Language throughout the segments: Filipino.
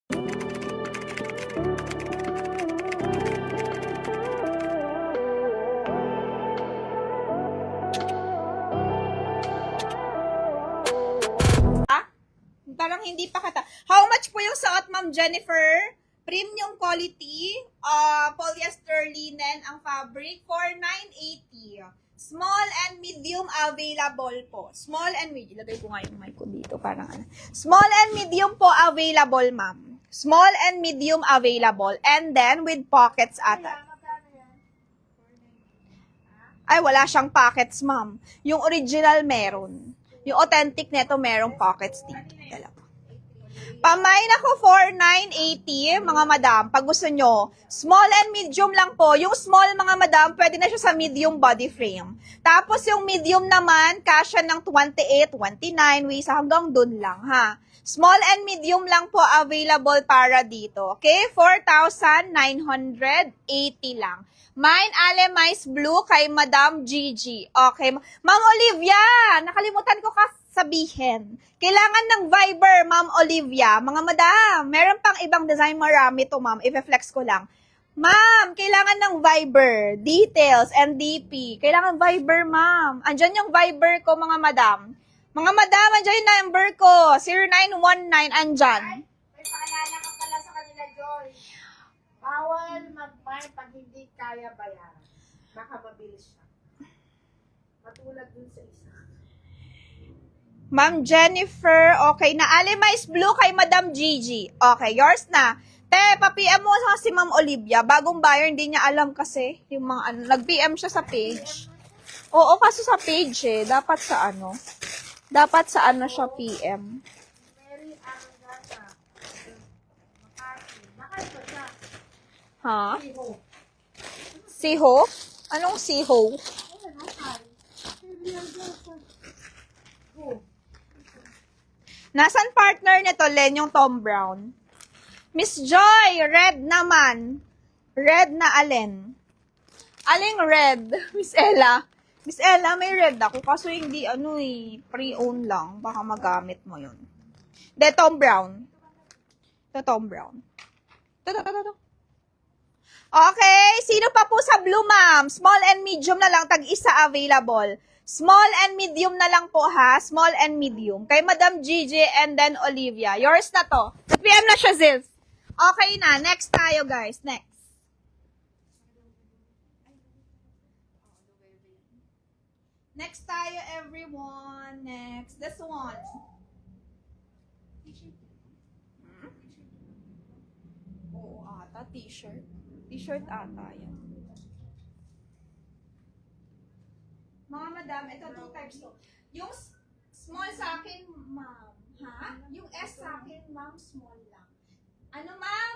Parang hindi pa kata. How much po yung suot, Ma'am Jennifer? Premium quality, polyester linen ang fabric for 980. Small and medium available po. Small and medium. Lagay ko nga yung mic ko dito. Parang ano. Small and medium po available, ma'am. Small and medium available. And then with pockets ata. Ay, wala siyang pockets, ma'am. Yung original meron. Yung authentic neto merong pockets dito. Dala po. Pamain ako for 980, mga madam. Pag gusto nyo, small and medium lang po. Yung small, mga madam, pwede na siya sa medium body frame. Tapos yung medium naman, kasya ng 28, 29, waist hanggang dun lang, ha. Small and medium lang po available para dito. Okay? 4,980 lang. Mine Alemais Blue kay Madam Gigi. Okay. Ma'am Olivia, nakalimutan ko sabihin. Kailangan ng Viber, Ma'am Olivia. Mga madam, meron pang ibang design, marami to, ma'am. I-flex ko lang. Ma'am, kailangan ng Viber, details, and DP. Kailangan Viber, ma'am. Andyan yung Viber ko, mga madam. Mga madam, andyan yung number ko. 0919, andyan. May paalala ka pala sa kanila, Joy. Bawal mag-buy pag hindi kaya bayaran. Baka mabilis siya. Matulad dun sa isa. Ma'am Jennifer, okay na. Alemais Blue kay Madam Gigi. Okay, yours na. Te, pa-PM mo sa si Ma'am Olivia. Bagong buyer, hindi niya alam kasi. Yung mga ano, nag-PM siya sa page. Oo, kaso sa page eh. Dapat sa ano. Dapat sa ano siya PM. Mary Arangata. Makati. Makati ba siya? Ha? Siho. Siho? Anong siho? Oo, Makati. Mary Arangata. Oh. Nasaan partner nito, Len, yung Tom Brown? Miss Joy, red naman. Red na alin? Aling red? Miss Ella? Miss Ella, may red ako. Kaso hindi, ano eh, pre-own lang. Baka magamit mo yun. De, Tom Brown. Ito, Tom Brown. Ito. Okay, sino pa po sa blue, ma'am? Small and medium na lang, tag-isa available. Small and medium na lang po, ha? Small and medium. Kay Madam Gigi and then Olivia. Yours na to. PM na siya, Ziz. Okay na. Next tayo, guys. Next. Next tayo, everyone. Next. This one. Oo, ata. T-shirt. T-shirt ata yan. Mga madam, ito two types to. Yung small sa akin, ma'am. Ha? Yung S sa akin, ma'am, small lang. Ano, ma'am?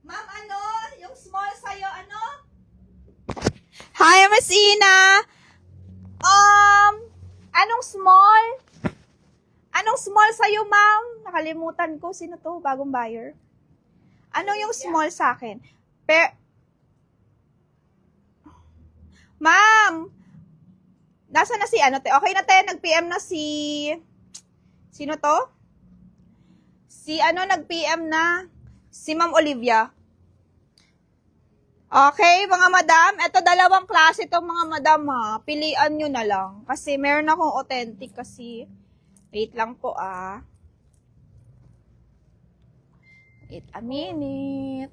Ma'am, ano? Yung small sa'yo, ano? Hi, Miss Ina. Anong small? Anong small sa'yo, ma'am? Nakalimutan ko. Sino to? Bagong buyer? Ano yung small sa akin? Ma'am! Nasa na si ano, te? Okay na, te. Nag-PM na si... Sino to? Si ano, nag-PM na? Si Ma'am Olivia. Okay, mga madam. Ito, dalawang klase itong mga madam, ha. Pilian nyo na lang. Kasi meron akong authentic kasi... Wait lang po, ah. Wait a minute.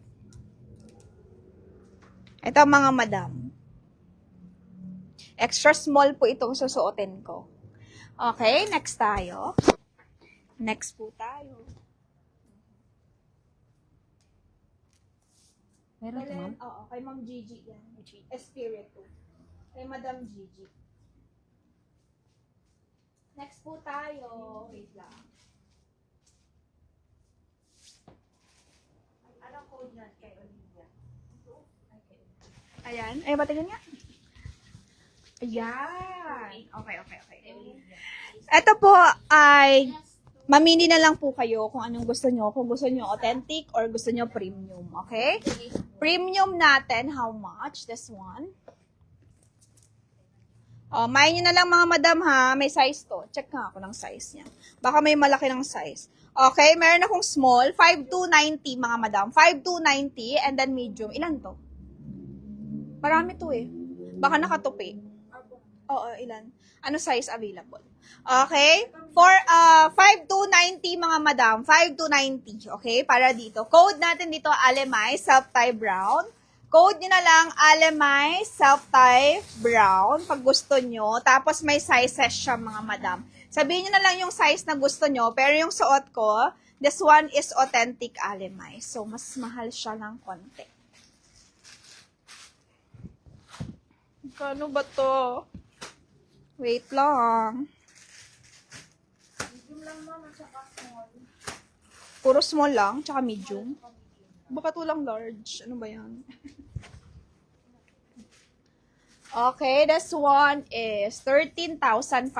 Ito, mga madam. Extra small po itong susuotin ko. Okay, next tayo. Next po tayo. Meron ito, ma'am? Oo, kay Ma'am Gigi yan. Espiritu. Kay Madam Gigi. Next po tayo. Wait lang. Anong code yan kay Olivia? Ayan. Ay, batingin nga. Ayan. Okay. Ito po ay mamili na lang po kayo kung anong gusto nyo. Kung gusto nyo authentic or gusto nyo premium. Okay? Premium natin, how much? This one. Main nyo na lang mga madam ha. May size to. Check nga ako ng size niya. Baka may malaki ng size. Okay, meron akong small, 5,290 mga madam. 5,290 and then medium. Ilan to? Marami to eh. Baka nakatupi. Oo, ilan? Ano size available? Okay? For 5,290 mga madam. 5,290. Okay? Para dito. Code natin dito, Alemay, self-tie brown. Code nyo na lang, Alemay, self-tie brown, pag gusto nyo. Tapos may sizes siya, mga madam. Sabihin nyo na lang yung size na gusto nyo, pero yung suot ko, this one is authentic Alemay. So, mas mahal siya ng konti. Kano ba to? Wait lang. Medium lang ma'am, at saka small. Puro small lang, tsaka medium. Baka to lang large. Ano ba yan? Okay, this one is 13,500.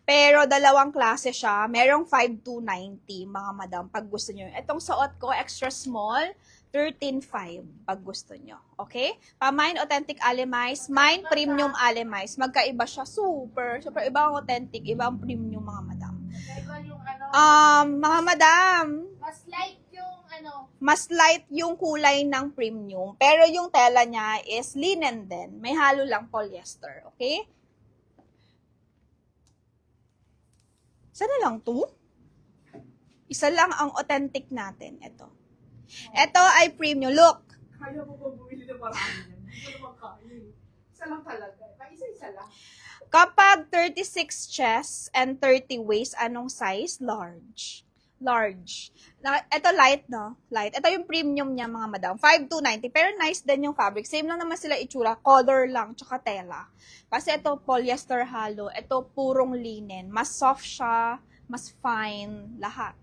Pero dalawang klase siya. Merong 5,290, mga madam, pag gusto nyo. Itong suot ko, extra small, 13,500 pag gusto nyo. Okay? Mine authentic Alemais, mine premium Alemais. Magkaiba siya. Super. Super iba ang authentic, iba ang premium, mga madam. Iba yung ano, Mga madam, mas light yung ano, mas light yung kulay ng premium, pero yung tela niya is linen din. May halo lang polyester, okay? Isa na lang to? Isa lang ang authentic natin. Ito. Ito ay premium. Look. kaya mo ba bumili ng marami yan? Hindi ko naman kaya eh. Isa lang talaga. Isa-isa lang. Kapag 36 chest and 30 waist, anong size? Large. Large. Ito light, no? Light. Ito yung premium niya, mga madam. 5,290. Pero nice din yung fabric. Same lang naman sila itsura. Color lang, tsaka tela. Kasi ito polyester halo. Ito purong linen. Mas soft siya. Mas fine. Lahat.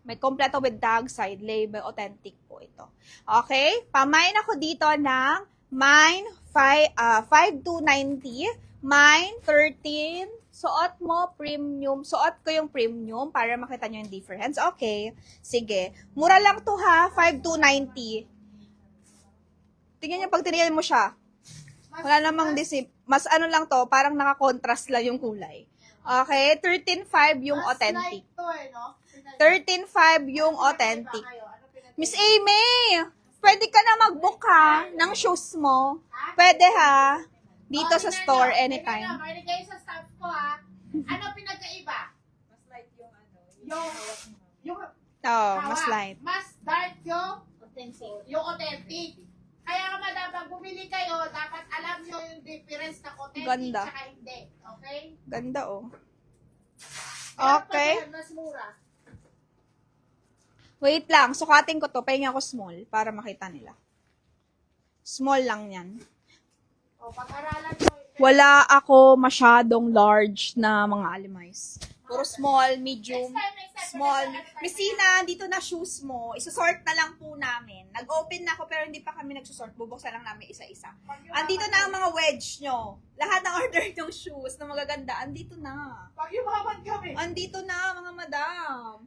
May kompleto with tag, side label. Authentic po ito. Okay? Pamain ako dito ng mine 5,290. Mine 13. Suot mo premium. Suot ko yung premium para makita nyo yung difference. Okay. Sige. Mura lang to ha. 5,290. Tingnan nyo pag tinignan mo siya. Wala namang mas ano lang to. Parang naka-contrast lang yung kulay. Okay. 13,500 yung Mas authentic. light to eh, no? 13,500 yung authentic. Miss Amy, pwede ka na mag-book ha ng shoes mo. Pwede ha. Dito sa store anytime. Pwede kayo sa staff ko ha. Ano pinagkaiba? Mas light yung ano. Yung Oh, hawak. mas light. Mas dark yung authentic. Kaya nga madam, pag bumili kayo, dapat alam nyo yung difference ng authentic Ganda. tsaka hindi. Okay? Ganda oh. Kaya Okay. pag yan, mas mura. Wait lang, sukatin ko to. Pahinga ko small para makita nila. Small lang yan. O, pag-aralan nyo. Wala ako masyadong large na mga alimais. Puro small, medium, small. Messina, dito na shoes mo. Isusort na lang po namin. Nag-open na ako pero hindi pa kami nagsusort. Bubuksan lang namin isa-isa. Andito na ang mga wedge nyo. Lahat ng order ng shoes na magaganda, andito na. Pag yumaman kami. Andito na, mga madam.